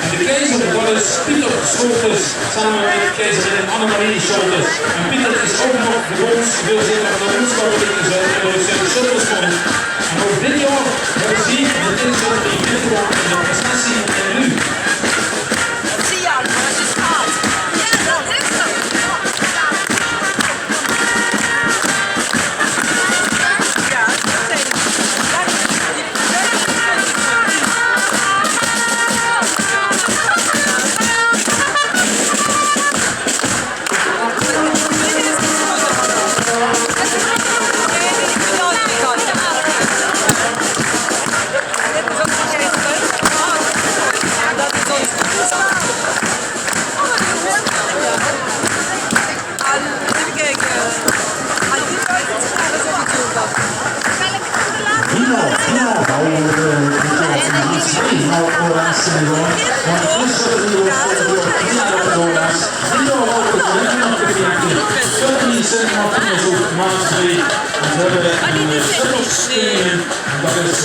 En de keizer, dat is Pieter Scholtes, samen met keizerin Annemarie Scholtes. En Pieter is ook nog de bondsvoorzitter van de Bondsrepubliek in de Schuttersbond. En ook dit jaar hebben ze hier de inzet die binnenkomt in de prestatie en nu. Dat zie je allemaal als je het gaat. Ja, dat is het. Dat is